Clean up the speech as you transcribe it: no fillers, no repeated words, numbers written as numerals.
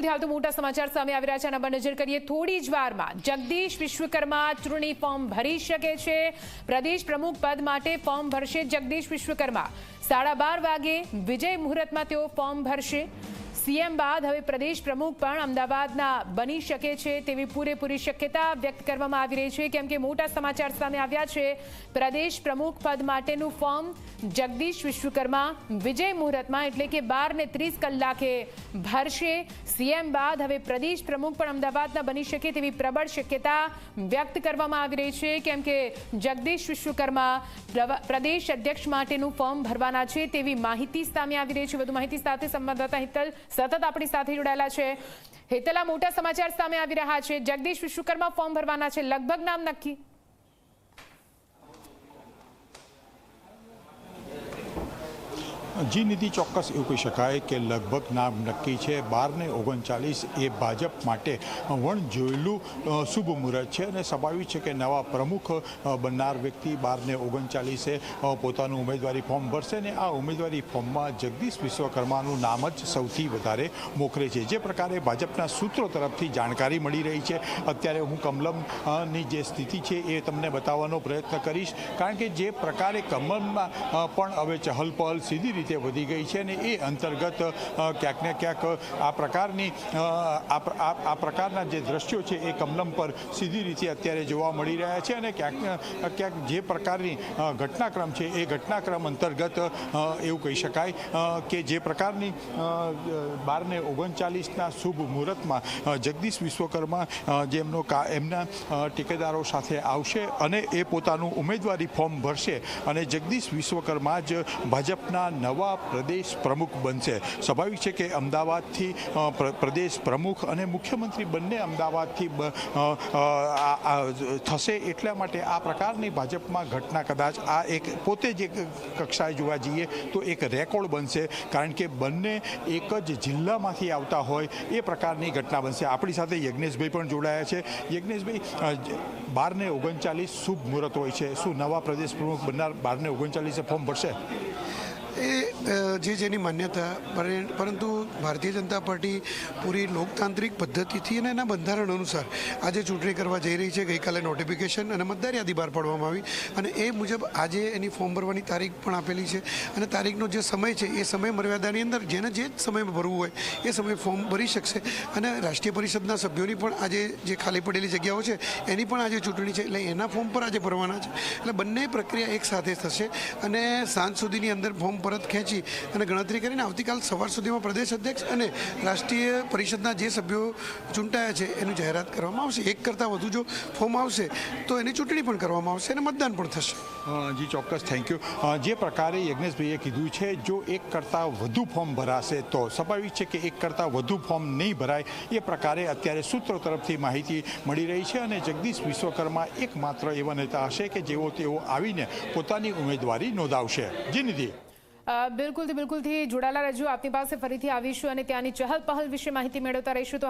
બિલકુલ હાલ તો મોટા સમાચાર સામે આવી રહ્યા છે. આના પર નજર કરીએ. થોડી જ વારમાં જગદીશ વિશ્વકર્મા ચૂંટણી ફોર્મ ભરી શકે છે. પ્રદેશ પ્રમુખ પદ માટે ફોર્મ ભરશે જગદીશ વિશ્વકર્મા. 12:30 વાગે વિજય મુહૂર્તમાં તેઓ ફોર્મ ભરશે. સીએમ બાદ હવે પ્રદેશ પ્રમુખ પણ અમદાવાદના બની શકે છે તેવી પૂરેપૂરી શક્યતા વ્યક્ત કરવામાં આવી રહી છે, કેમ કે મોટા સમાચાર સામે આવ્યા છે. પ્રદેશ પ્રમુખ પદ માટેનું ફોર્મ જગદીશ વિશ્વકર્મા વિજય મુહૂર્તમાં એટલે કે 12:30 કલાકે ભરશે. સીએમ બાદ હવે પ્રદેશ પ્રમુખ પણ અમદાવાદના બની શકે તેવી પ્રબળ શક્યતા વ્યક્ત કરવામાં આવી રહી છે, કેમ કે જગદીશ વિશ્વકર્મા પ્રદેશ અધ્યક્ષ માટેનું ફોર્મ ભરવાના છે તેવી માહિતી સામે આવી રહી છે. વધુ માહિતી સાથે સંવાદદાતા હિતલ સતત આપણી સાથે જોડાયેલા છે. હેતલા, મોટા સમાચાર સામે આવી રહ્યા છે. જગદીશ વિશ્વકર્મા ફોર્મ ભરવાના છે, લગભગ નામ નક્કી? જી નિધિ, ચોક્કસ એવું કહી શકાય કે લગભગ નામ નક્કી છે. 12:39 એ ભાજપ માટે વણજોયેલું શુભ મુહૂર્ત છે અને સ્વાભાવિક છે કે નવા પ્રમુખ બનનાર વ્યક્તિ 12:39 પોતાનું ઉમેદવારી ફોર્મ ભરશે અને આ ઉમેદવારી ફોર્મમાં જગદીશ વિશ્વકર્માનું નામ જ સૌથી વધારે મોખરે છે. જે પ્રકારે ભાજપના સૂત્રો તરફથી જાણકારી મળી રહી છે, અત્યારે હું કમલમની જે સ્થિતિ છે એ તમને બતાવવાનો પ્રયત્ન કરીશ, કારણ કે જે પ્રકારે કમલમમાં પણ હવે ચહલપહલ સીધી રીતે વધી ગઈ છે અને એ અંતર્ગત ક્યાંક ને ક્યાંક આ પ્રકારના જે દ્રશ્યો છે એ કમલમ પર સીધી રીતે અત્યારે જોવા મળી રહ્યા છે અને ક્યાંક જે પ્રકારની ઘટનાક્રમ છે એ ઘટનાક્રમ અંતર્ગત એવું કહી શકાય કે જે પ્રકારની 12:39ના શુભ મુહૂર્તમાં જગદીશ વિશ્વકર્મા જેમનો એમના ટેકેદારો સાથે આવશે અને એ પોતાનું ઉમેદવારી ફોર્મ ભરશે અને જગદીશ વિશ્વકર્મા જ ભાજપના નવા પ્રદેશ પ્રમુખ બનશે. સ્વાભાવિક છે કે અમદાવાદથી પ્રદેશ પ્રમુખ અને મુખ્યમંત્રી બંને અમદાવાદથી થશે, એટલા માટે આ પ્રકારની ભાજપમાં ઘટના કદાચ આ એક પોતે જ એક કક્ષાએ જોવા જઈએ તો એક રેકોર્ડ બનશે, કારણ કે બંને એક જ જિલ્લામાંથી આવતા હોય એ પ્રકારની ઘટના બનશે. આપણી સાથે યજ્ઞેશભાઈ પણ જોડાયા છે. યજ્ઞેશભાઈ, 12:39 શુભ મુહૂર્ત હોય છે, શું નવા પ્રદેશ પ્રમુખ બનનાર 12:39 ફોર્મ ભરશે? જે જેની માન્યતા, પરંતુ ભારતીય જનતા પાર્ટી પૂરી લોકતાંત્રિક પદ્ધતિથી અને એના બંધારણ અનુસાર આજે ચૂંટણી કરવા જઈ રહી છે. ગઈકાલે નોટિફિકેશન અને મતદાર યાદી બહાર પાડવામાં આવી અને એ મુજબ આજે એની ફોર્મ ભરવાની તારીખ પણ આપેલી છે અને તારીખનો જે સમય છે એ સમય મર્યાદાની અંદર જેને જે સમયમાં ભરવું હોય એ સમયે ફોર્મ ભરી શકશે. અને રાષ્ટ્રીય પરિષદના સભ્યોની પણ આજે જે ખાલી પડેલી જગ્યાઓ છે એની પણ આજે ચૂંટણી છે, એટલે એના ફોર્મ પર આજે ભરવાના છે. એટલે બંને પ્રક્રિયા એક સાથે થશે અને સાંજ સુધીની અંદર ફોર્મ પરત ખેંચી અને ગણતરી કરીને આવતીકાલ સવાર સુધીમાં પ્રદેશ અધ્યક્ષ અને રાષ્ટ્રીય પરિષદના જે સભ્યો ચૂંટાયા છે એની જાહેરાત કરવામાં આવશે. એક કરતાં વધુ જો ફોર્મ આવશે તો એની ચૂંટણી પણ કરવામાં આવશે અને મતદાન પણ થશે. જી ચોક્કસ, થેન્ક યુ. જે પ્રકારે યજ્ઞેશભાઈએ કીધું છે, જો એક કરતાં વધુ ફોર્મ ભરાશે તો સ્વાભાવિક છે કે એક કરતાં વધુ ફોર્મ નહીં ભરાય એ પ્રકારે અત્યારે સૂત્રો તરફથી માહિતી મળી રહી છે અને જગદીશ વિશ્વકર્મા એકમાત્ર એવા નેતા હશે કે જેઓ તેઓ આવીને પોતાની ઉમેદવારી નોંધાવશે. જી નિધિ. બિલકુલથી જોડાયેલા રહેજો. આપની પાસે ફરીથી આવીશું અને ત્યાંની ચહલ પહલ વિશે માહિતી મેળવતા રહીશું. તો